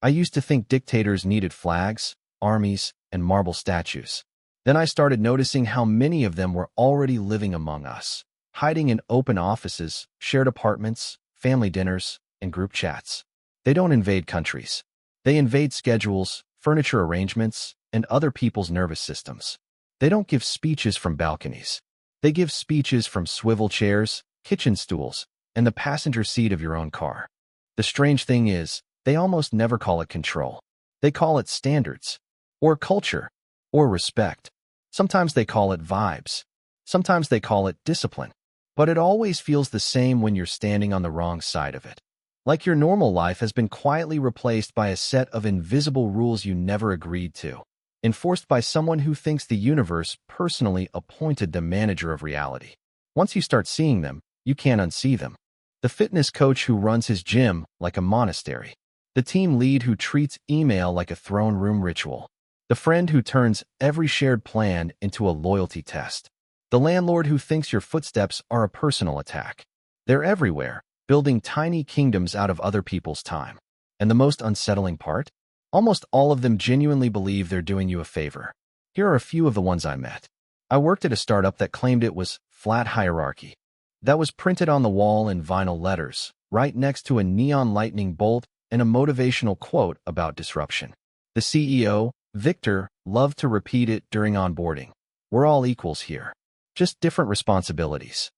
I used to think dictators needed flags, armies, and marble statues. Then I started noticing how many of them were already living among us, hiding in open offices, shared apartments, family dinners, and group chats. They don't invade countries. They invade schedules, furniture arrangements, and other people's nervous systems. They don't give speeches from balconies. They give speeches from swivel chairs, kitchen stools, and the passenger seat of your own car. The strange thing is, they almost never call it control. They call it standards, or culture, or respect. Sometimes they call it vibes. Sometimes they call it discipline. But it always feels the same when you're standing on the wrong side of it. Like your normal life has been quietly replaced by a set of invisible rules you never agreed to, enforced by someone who thinks the universe personally appointed the manager of reality. Once you start seeing them, you can't unsee them. The fitness coach who runs his gym like a monastery. The team lead who treats email like a throne room ritual. The friend who turns every shared plan into a loyalty test. The landlord who thinks your footsteps are a personal attack. They're everywhere, building tiny kingdoms out of other people's time. And the most unsettling part? Almost all of them genuinely believe they're doing you a favor. Here are a few of the ones I met. I worked at a startup that claimed it was flat hierarchy. That was printed on the wall in vinyl letters, right next to a neon lightning bolt and a motivational quote about disruption. The CEO, Victor, loved to repeat it during onboarding. We're all equals here. Just different responsibilities.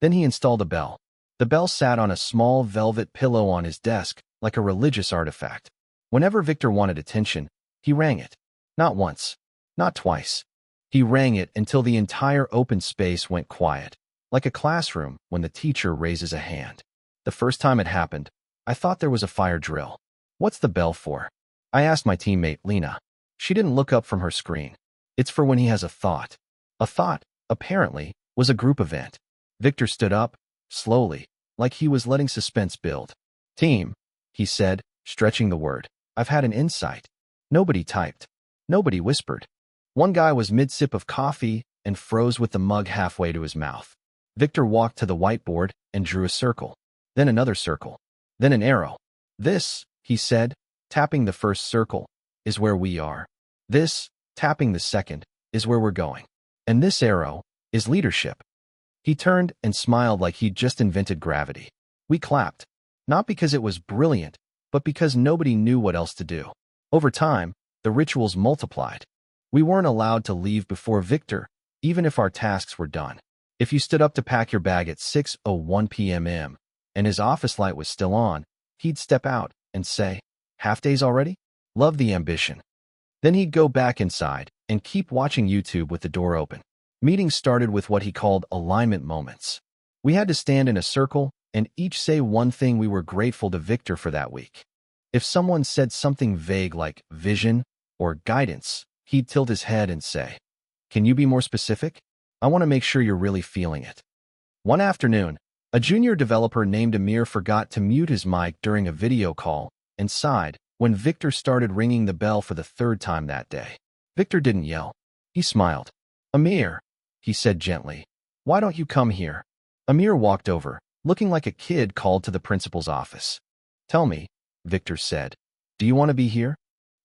Then he installed a bell. The bell sat on a small velvet pillow on his desk, like a religious artifact. Whenever Victor wanted attention, he rang it. Not once. Not twice. He rang it until the entire open space went quiet, like a classroom when the teacher raises a hand. The first time it happened, I thought there was a fire drill. What's the bell for? I asked my teammate, Lena. She didn't look up from her screen. It's for when he has a thought. A thought, apparently, was a group event. Victor stood up, slowly, like he was letting suspense build. Team, he said, stretching the word. I've had an insight. Nobody typed. Nobody whispered. One guy was mid-sip of coffee and froze with the mug halfway to his mouth. Victor walked to the whiteboard and drew a circle. Then another circle. Then an arrow. This, he said, tapping the first circle, is where we are. This, tapping the second, is where we're going. And this arrow is leadership. He turned and smiled like he'd just invented gravity. We clapped. Not because it was brilliant, but because nobody knew what else to do. Over time, the rituals multiplied. We weren't allowed to leave before Victor, even if our tasks were done. If you stood up to pack your bag at 6:01 p.m. and his office light was still on, he'd step out and say, "Half days already? Love the ambition." Then he'd go back inside and keep watching YouTube with the door open. Meetings started with what he called alignment moments. We had to stand in a circle and each say one thing we were grateful to Victor for that week. If someone said something vague like vision or guidance, he'd tilt his head and say, "Can you be more specific? I want to make sure you're really feeling it." One afternoon, a junior developer named Amir forgot to mute his mic during a video call and sighed when Victor started ringing the bell for the third time that day. Victor didn't yell. He smiled. "Amir," he said gently, "why don't you come here?" Amir walked over, looking like a kid called to the principal's office. "Tell me," Victor said. "Do you want to be here?"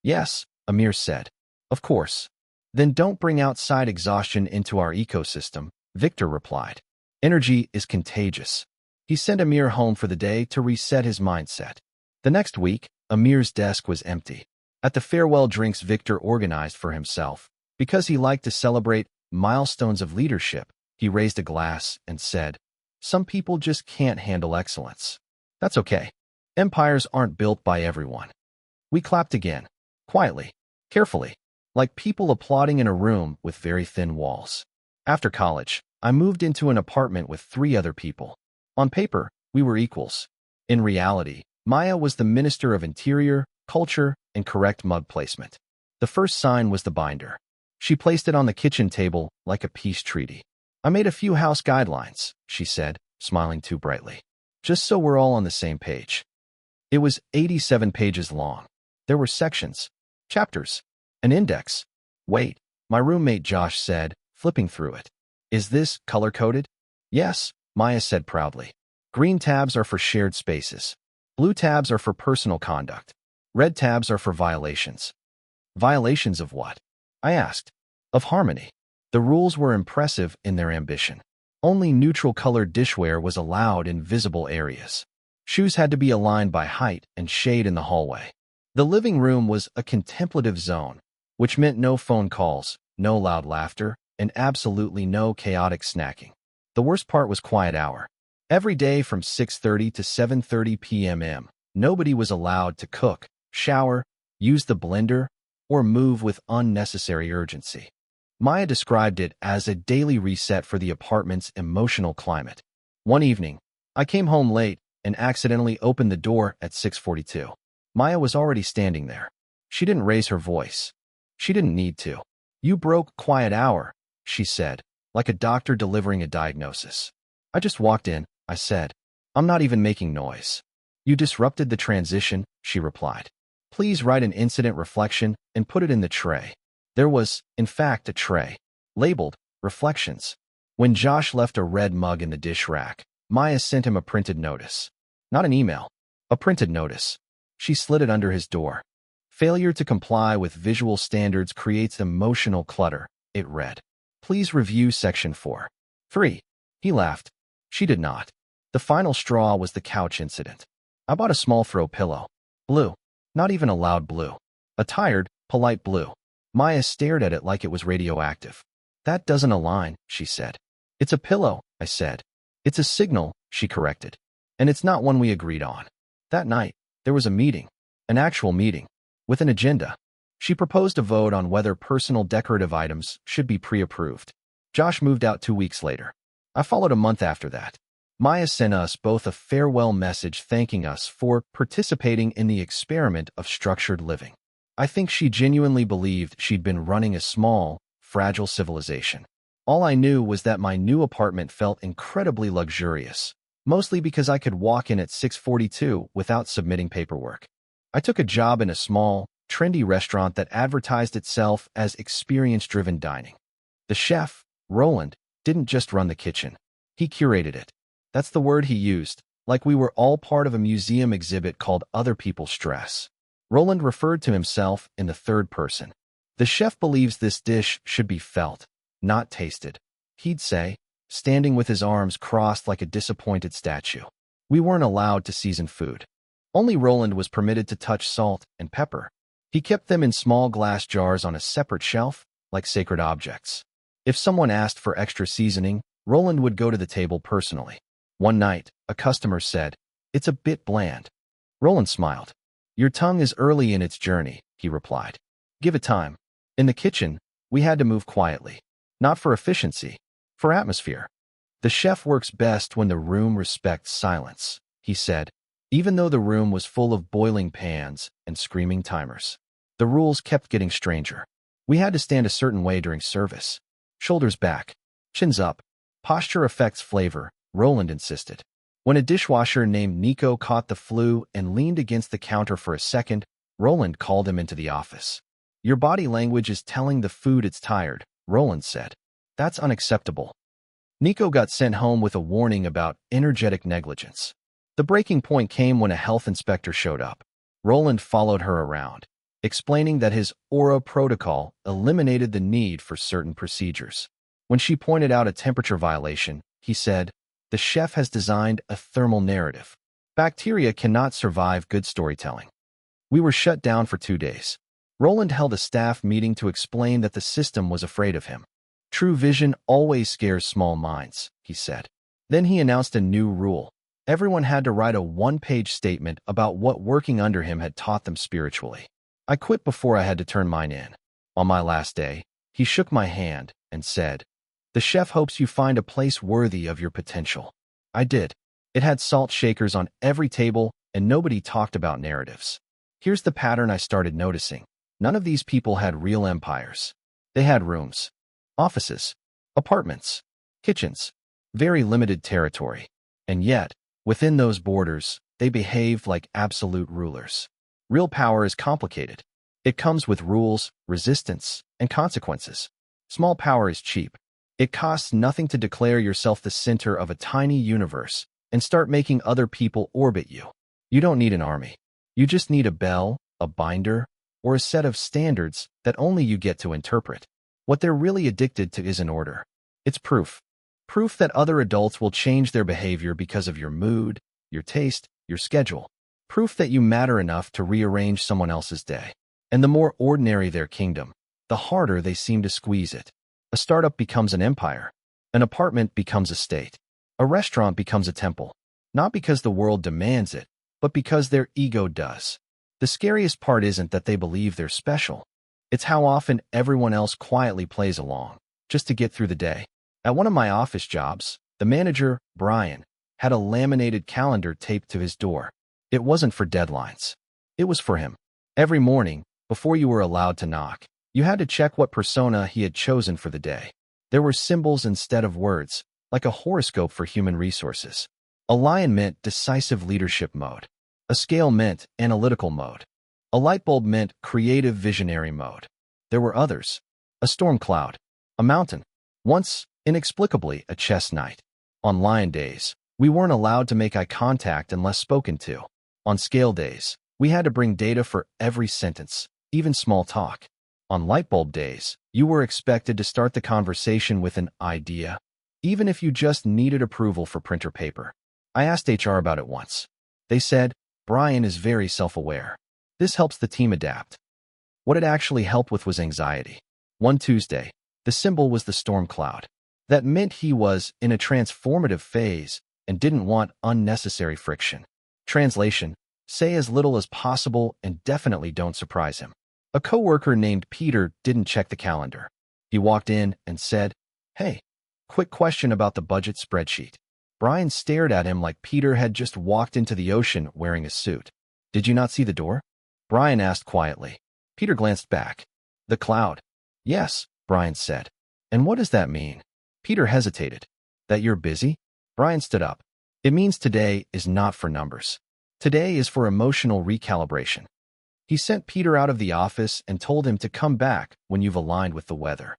"Yes," Amir said. "Of course." "Then don't bring outside exhaustion into our ecosystem," Victor replied. Energy is contagious. He sent Amir home for the day to reset his mindset. The next week, Amir's desk was empty. At the farewell drinks Victor organized for himself, because he liked to celebrate milestones of leadership, he raised a glass and said, "Some people just can't handle excellence. That's okay. Empires aren't built by everyone." We clapped again, quietly, carefully, like people applauding in a room with very thin walls. After college, I moved into an apartment with 3 other people. On paper, we were equals. In reality, Maya was the Minister of Interior, Culture, and correct mug placement. The first sign was the binder. She placed it on the kitchen table like a peace treaty. "I made a few house guidelines," she said, smiling too brightly. "Just so we're all on the same page." It was 87 pages long. There were sections, chapters, an index. "Wait," my roommate Josh said, flipping through it. "Is this color-coded?" "Yes," Maya said proudly. "Green tabs are for shared spaces. Blue tabs are for personal conduct. Red tabs are for violations. Violations of what? I asked. Of harmony. The rules were impressive in their ambition. Only neutral-colored dishware was allowed in visible areas. Shoes had to be aligned by height and shade in the hallway. The living room was a contemplative zone, which meant no phone calls, no loud laughter, and absolutely no chaotic snacking. The worst part was quiet hour. Every day from 6:30 to 7:30 p.m., nobody was allowed to cook, shower, use the blender, or move with unnecessary urgency. Maya described it as a daily reset for the apartment's emotional climate. One evening, I came home late and accidentally opened the door at 6:42. Maya was already standing there. She didn't raise her voice. She didn't need to. "You broke quiet hour," she said, like a doctor delivering a diagnosis. I just walked in, I said. "I'm not even making noise." "You disrupted the transition," she replied. "Please write an incident reflection and put it in the tray." There was, in fact, a tray, labeled Reflections. When Josh left a red mug in the dish rack, Maya sent him a printed notice. Not an email, a printed notice. She slid it under his door. "Failure to comply with visual standards creates emotional clutter," it read. "Please review section 4. 3. He laughed. She did not. The final straw was the couch incident. I bought a small throw pillow. Blue. Not even a loud blue. A tired, polite blue. Maya stared at it like it was radioactive. "That doesn't align," she said. "It's a pillow," I said. "It's a signal," she corrected. "And it's not one we agreed on." That night, there was a meeting. An actual meeting. With an agenda. She proposed a vote on whether personal decorative items should be pre-approved. Josh moved out 2 weeks later. I followed a month after that. Maya sent us both a farewell message thanking us for participating in the experiment of structured living. I think she genuinely believed she'd been running a small, fragile civilization. All I knew was that my new apartment felt incredibly luxurious, mostly because I could walk in at 6:42 without submitting paperwork. I took a job in a small, trendy restaurant that advertised itself as experience-driven dining. The chef, Roland, didn't just run the kitchen. He curated it. That's the word he used, like we were all part of a museum exhibit called Other People's Stress. Roland referred to himself in the third person. "The chef believes this dish should be felt, not tasted," he'd say, standing with his arms crossed like a disappointed statue. We weren't allowed to season food. Only Roland was permitted to touch salt and pepper. He kept them in small glass jars on a separate shelf, like sacred objects. If someone asked for extra seasoning, Roland would go to the table personally. One night, a customer said, "It's a bit bland." Roland smiled. "Your tongue is early in its journey," he replied. "Give it time." In the kitchen, we had to move quietly. Not for efficiency, for atmosphere. "The chef works best when the room respects silence," he said, even though the room was full of boiling pans and screaming timers. The rules kept getting stranger. We had to stand a certain way during service. Shoulders back, chins up. Posture affects flavor, Roland insisted. When a dishwasher named Nico caught the flu and leaned against the counter for a second, Roland called him into the office. "Your body language is telling the food it's tired," Roland said. "That's unacceptable." Nico got sent home with a warning about energetic negligence. The breaking point came when a health inspector showed up. Roland followed her around, explaining that his aura protocol eliminated the need for certain procedures. When she pointed out a temperature violation, he said, "The chef has designed a thermal narrative. Bacteria cannot survive good storytelling." We were shut down for 2 days. Roland held a staff meeting to explain that the system was afraid of him. "True vision always scares small minds," he said. Then he announced a new rule. Everyone had to write a 1-page statement about what working under him had taught them spiritually. I quit before I had to turn mine in. On my last day, he shook my hand and said, "The chef hopes you find a place worthy of your potential." I did. It had salt shakers on every table, and nobody talked about narratives. Here's the pattern I started noticing. None of these people had real empires. They had rooms, offices, apartments, kitchens, very limited territory. And yet, within those borders, they behaved like absolute rulers. Real power is complicated. It comes with rules, resistance, and consequences. Small power is cheap. It costs nothing to declare yourself the center of a tiny universe and start making other people orbit you. You don't need an army. You just need a bell, a binder, or a set of standards that only you get to interpret. What they're really addicted to isn't order. It's proof. Proof that other adults will change their behavior because of your mood, your taste, your schedule. Proof that you matter enough to rearrange someone else's day. And the more ordinary their kingdom, the harder they seem to squeeze it. A startup becomes an empire. An apartment becomes a state. A restaurant becomes a temple. Not because the world demands it, but because their ego does. The scariest part isn't that they believe they're special. It's how often everyone else quietly plays along, just to get through the day. At one of my office jobs, the manager, Brian, had a laminated calendar taped to his door. It wasn't for deadlines. It was for him. Every morning, before you were allowed to knock, you had to check what persona he had chosen for the day. There were symbols instead of words, like a horoscope for human resources. A lion meant decisive leadership mode. A scale meant analytical mode. A light bulb meant creative visionary mode. There were others. A storm cloud. A mountain. Once, inexplicably, a chess knight. On lion days, we weren't allowed to make eye contact unless spoken to. On scale days, we had to bring data for every sentence, even small talk. On light bulb days, you were expected to start the conversation with an idea, even if you just needed approval for printer paper. I asked HR about it once. They said, Brian is very self-aware. This helps the team adapt. What it actually helped with was anxiety. One Tuesday, the symbol was the storm cloud. That meant he was in a transformative phase and didn't want unnecessary friction. Translation: say as little as possible and definitely don't surprise him. A coworker named Peter didn't check the calendar. He walked in and said, "Hey, quick question about the budget spreadsheet." Brian stared at him like Peter had just walked into the ocean wearing a suit. "Did you not see the door?" Brian asked quietly. Peter glanced back. "The cloud." "Yes," Brian said. "And what does that mean?" Peter hesitated. "That you're busy?" Brian stood up. "It means today is not for numbers. Today is for emotional recalibration." He sent Peter out of the office and told him to come back when you've aligned with the weather.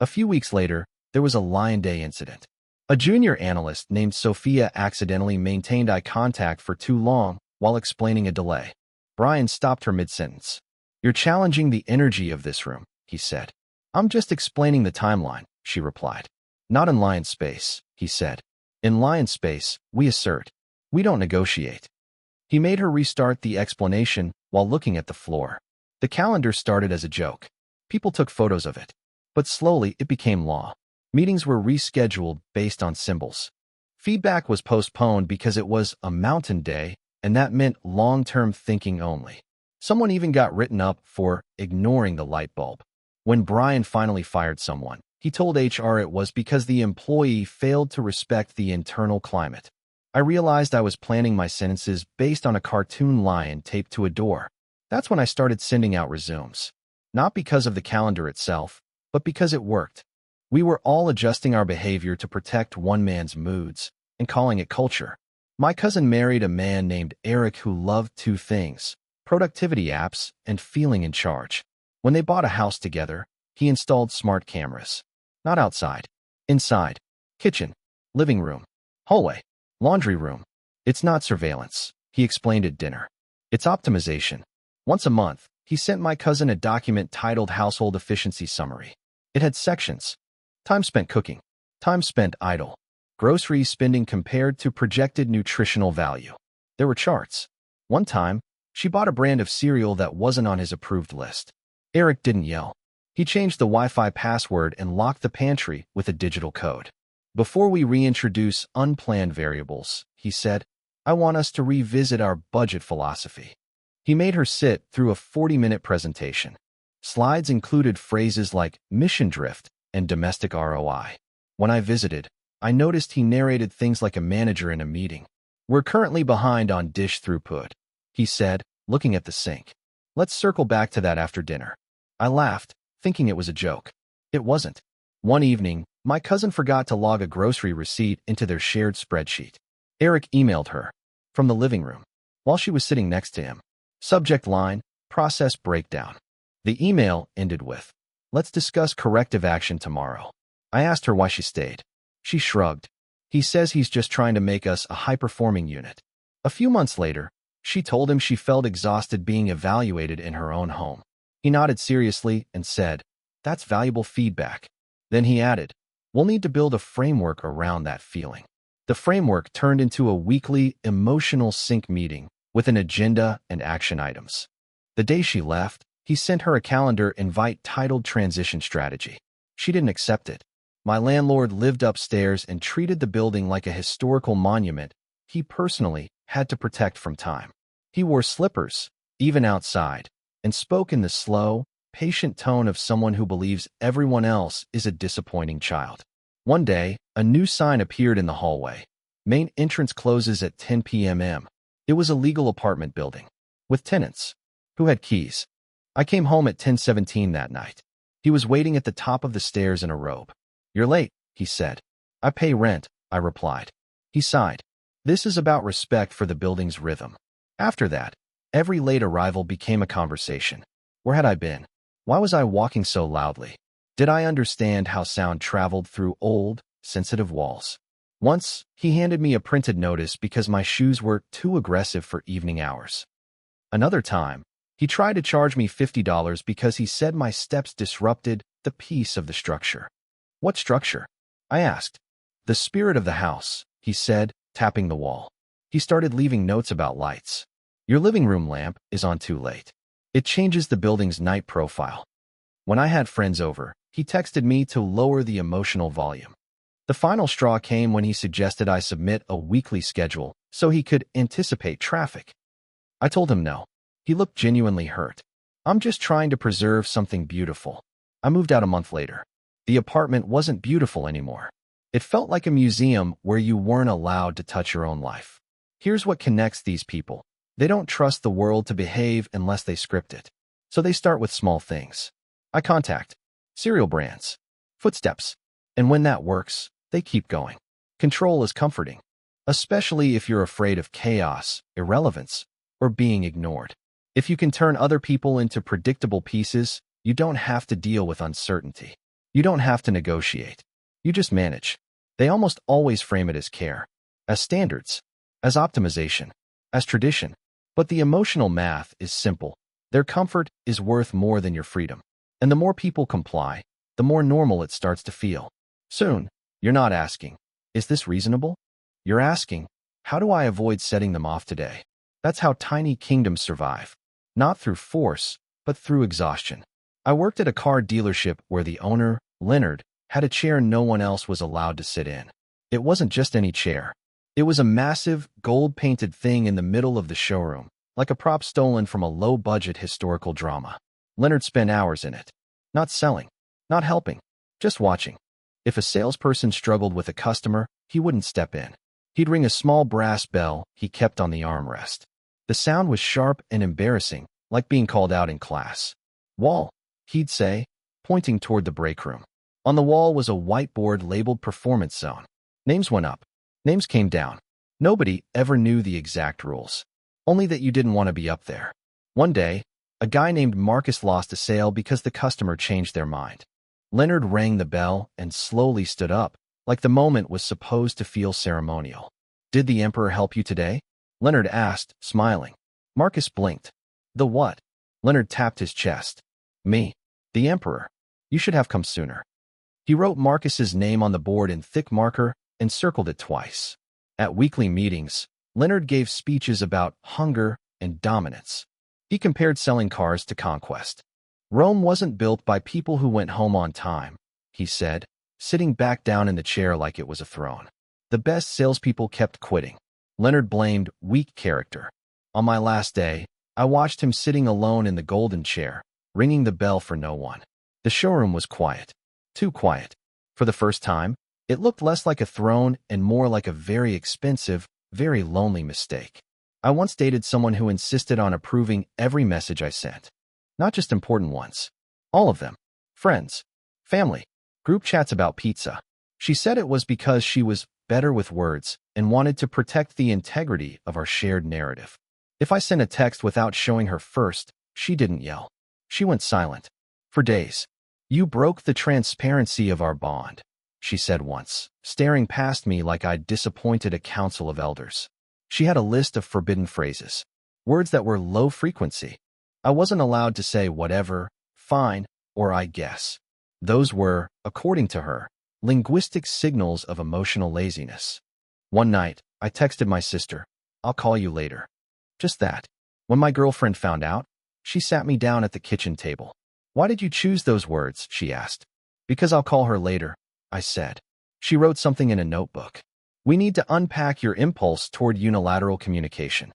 A few weeks later, there was a Lion Day incident. A junior analyst named Sophia accidentally maintained eye contact for too long while explaining a delay. Brian stopped her mid-sentence. "You're challenging the energy of this room," he said. "I'm just explaining the timeline," she replied. "Not in Lion Space," he said. "In Lion Space, we assert. We don't negotiate." He made her restart the explanation while looking at the floor. The calendar started as a joke. People took photos of it. But slowly it became law. Meetings were rescheduled based on symbols. Feedback was postponed because it was a mountain day, and that meant long-term thinking only. Someone even got written up for ignoring the light bulb. When Brian finally fired someone, he told HR it was because the employee failed to respect the internal climate. I realized I was planning my sentences based on a cartoon lion taped to a door. That's when I started sending out resumes. Not because of the calendar itself, but because it worked. We were all adjusting our behavior to protect one man's moods and calling it culture. My cousin married a man named Eric who loved two things: productivity apps and feeling in charge. When they bought a house together, he installed smart cameras. Not outside. Inside. Kitchen. Living room. Hallway. Laundry room. "It's not surveillance," he explained at dinner. "It's optimization." Once a month, he sent my cousin a document titled Household Efficiency Summary. It had sections: time spent cooking, time spent idle, grocery spending compared to projected nutritional value. There were charts. One time, she bought a brand of cereal that wasn't on his approved list. Eric didn't yell. He changed the Wi-Fi password and locked the pantry with a digital code. "Before we reintroduce unplanned variables," he said, "I want us to revisit our budget philosophy." He made her sit through a 40-minute presentation. Slides included phrases like mission drift and domestic ROI. When I visited, I noticed he narrated things like a manager in a meeting. "We're currently behind on dish throughput," he said, looking at the sink. "Let's circle back to that after dinner." I laughed, thinking it was a joke. It wasn't. One evening, my cousin forgot to log a grocery receipt into their shared spreadsheet. Eric emailed her from the living room while she was sitting next to him. Subject line: process breakdown. The email ended with, "Let's discuss corrective action tomorrow." I asked her why she stayed. She shrugged. "He says he's just trying to make us a high-performing unit." A few months later, She told him she felt exhausted being evaluated in her own home. He nodded seriously and said, "That's valuable feedback." Then he added, "We'll need to build a framework around that feeling." The framework turned into a weekly emotional sync meeting with an agenda and action items. The day she left, he sent her a calendar invite titled Transition Strategy. She didn't accept it. My landlord lived upstairs and treated the building like a historical monument he personally had to protect from time. He wore slippers, even outside, and spoke in the slow, patient tone of someone who believes everyone else is a disappointing child. One day, a new sign appeared in the hallway. Main entrance closes at 10 p.m. It was a legal apartment building, with tenants, who had keys. I came home at 10:17 that night. He was waiting at the top of the stairs in a robe. "You're late," he said. "I pay rent," I replied. He sighed. This is about respect for the building's rhythm. After that, every late arrival became a conversation. Where had I been? Why was I walking so loudly? Did I understand how sound traveled through old, sensitive walls? Once, he handed me a printed notice because my shoes were too aggressive for evening hours. Another time, he tried to charge me $50 because he said my steps disrupted the peace of the structure. "What structure?" I asked. "The spirit of the house," he said, tapping the wall. He started leaving notes about lights. "Your living room lamp is on too late. It changes the building's night profile." When I had friends over, he texted me to lower the emotional volume. The final straw came when he suggested I submit a weekly schedule so he could anticipate traffic. I told him no. He looked genuinely hurt. "I'm just trying to preserve something beautiful." I moved out a month later. The apartment wasn't beautiful anymore. It felt like a museum where you weren't allowed to touch your own life. Here's what connects these people. They don't trust the world to behave unless they script it. So they start with small things. Eye contact, cereal brands, footsteps. And when that works, they keep going. Control is comforting, especially if you're afraid of chaos, irrelevance, or being ignored. If you can turn other people into predictable pieces, you don't have to deal with uncertainty. You don't have to negotiate. You just manage. They almost always frame it as care, as standards, as optimization, as tradition. But the emotional math is simple. Their comfort is worth more than your freedom. And the more people comply, the more normal it starts to feel. Soon, you're not asking, "Is this reasonable?" You're asking, "How do I avoid setting them off today?" That's how tiny kingdoms survive. Not through force, but through exhaustion. I worked at a car dealership where the owner, Leonard, had a chair no one else was allowed to sit in. It wasn't just any chair. It was a massive, gold-painted thing in the middle of the showroom, like a prop stolen from a low-budget historical drama. Leonard spent hours in it. Not selling, not helping, just watching. If a salesperson struggled with a customer, he wouldn't step in. He'd ring a small brass bell he kept on the armrest. The sound was sharp and embarrassing, like being called out in class. "Wall," he'd say, pointing toward the break room. On the wall was a whiteboard labeled Performance Zone. Names went up. Names came down. Nobody ever knew the exact rules. Only that you didn't want to be up there. One day, a guy named Marcus lost a sale because the customer changed their mind. Leonard rang the bell and slowly stood up, like the moment was supposed to feel ceremonial. "Did the Emperor help you today?" Leonard asked, smiling. Marcus blinked. "The what?" Leonard tapped his chest. "Me. The Emperor. You should have come sooner." He wrote Marcus's name on the board in thick marker and circled it twice. At weekly meetings, Leonard gave speeches about hunger and dominance. He compared selling cars to conquest. "Rome wasn't built by people who went home on time," he said, sitting back down in the chair like it was a throne. "The best salespeople kept quitting." Leonard blamed weak character. On my last day, I watched him sitting alone in the golden chair, ringing the bell for no one. The showroom was quiet. Too quiet. For the first time, it looked less like a throne and more like a very expensive, very lonely mistake. I once dated someone who insisted on approving every message I sent. Not just important ones. All of them. Friends. Family. Group chats about pizza. She said it was because she was better with words and wanted to protect the integrity of our shared narrative. If I sent a text without showing her first, she didn't yell. She went silent. For days. "You broke the transparency of our bond," she said once, staring past me like I'd disappointed a council of elders. She had a list of forbidden phrases. words that were low frequency. I wasn't allowed to say whatever, fine, or I guess. Those were, according to her, linguistic signals of emotional laziness. One night, I texted my sister, "I'll call you later." Just that. When my girlfriend found out, she sat me down at the kitchen table. "Why did you choose those words?" she asked. "Because I'll call her later," I said. She wrote something in a notebook. "We need to unpack your impulse toward unilateral communication."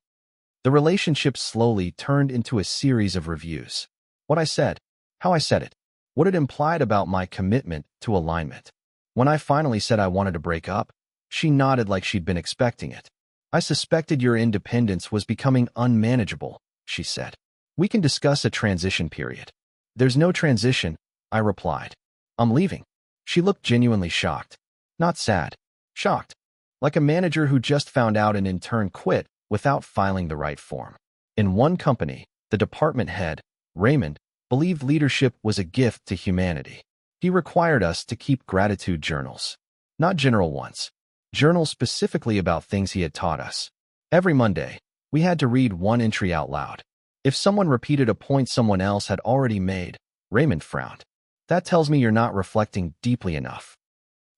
The relationship slowly turned into a series of reviews. What I said, how I said it, what it implied about my commitment to alignment. When I finally said I wanted to break up, she nodded like she'd been expecting it. "I suspected your independence was becoming unmanageable," she said. "We can discuss a transition period." "There's no transition," I replied. "I'm leaving." She looked genuinely shocked. Not sad. Shocked. Like a manager who just found out an intern quit without filing the right form. In one company, the department head, Raymond, believed leadership was a gift to humanity. He required us to keep gratitude journals. Not general ones. Journals specifically about things he had taught us. Every Monday, we had to read one entry out loud. If someone repeated a point someone else had already made, Raymond frowned. "That tells me you're not reflecting deeply enough."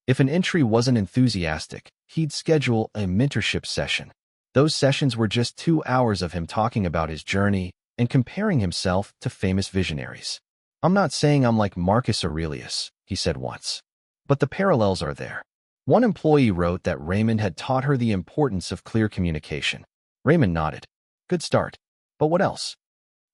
If an entry wasn't enthusiastic, he'd schedule a mentorship session. Those sessions were just 2 hours of him talking about his journey and comparing himself to famous visionaries. "I'm not saying I'm like Marcus Aurelius," he said once. "But the parallels are there." One employee wrote that Raymond had taught her the importance of clear communication. Raymond nodded. "Good start. But what else?"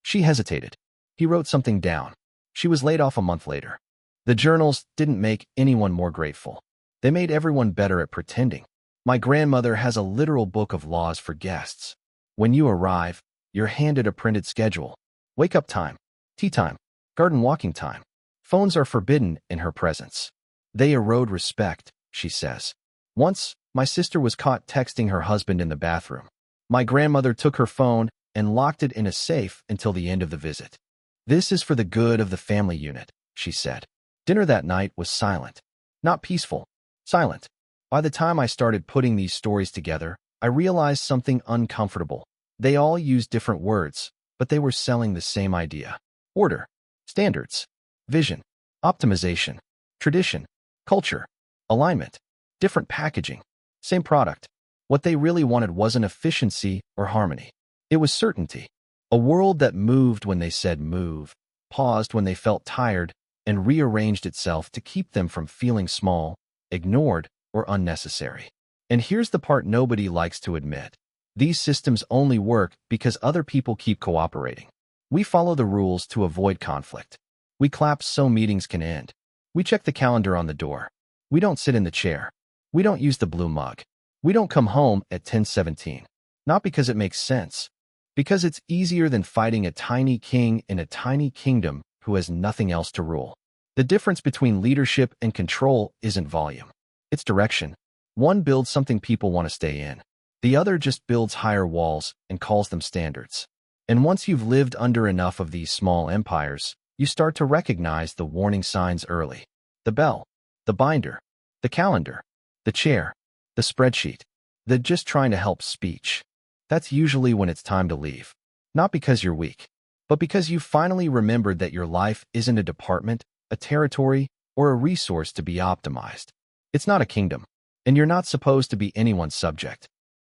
She hesitated. He wrote something down. She was laid off a month later. The journals didn't make anyone more grateful. They made everyone better at pretending. My grandmother has a literal book of laws for guests. When you arrive, you're handed a printed schedule. Wake up time, tea time, garden walking time. Phones are forbidden in her presence. They erode respect, she says. Once, my sister was caught texting her husband in the bathroom. My grandmother took her phone and locked it in a safe until the end of the visit. "This is for the good of the family unit," she said. Dinner that night was silent. Not peaceful, silent. By the time I started putting these stories together, I realized something uncomfortable. They all used different words, but they were selling the same idea. Order, standards, vision, optimization, tradition, culture, alignment, different packaging, same product. What they really wanted wasn't efficiency or harmony. It was certainty. A world that moved when they said move, paused when they felt tired, and rearranged itself to keep them from feeling small, ignored, or unnecessary. And here's the part nobody likes to admit. These systems only work because other people keep cooperating. We follow the rules to avoid conflict. We clap so meetings can end. We check the calendar on the door. We don't sit in the chair. We don't use the blue mug. We don't come home at 10:17. Not because it makes sense. Because it's easier than fighting a tiny king in a tiny kingdom who has nothing else to rule. The difference between leadership and control isn't volume. It's direction. One builds something people want to stay in. The other just builds higher walls and calls them standards. And once you've lived under enough of these small empires, you start to recognize the warning signs early. The bell, the binder, the calendar, the chair, the spreadsheet, the just trying to help speech. That's usually when it's time to leave. Not because you're weak, but because you finally remembered that your life isn't a department, a territory, or a resource to be optimized. It's not a kingdom, and you're not supposed to be anyone's subject.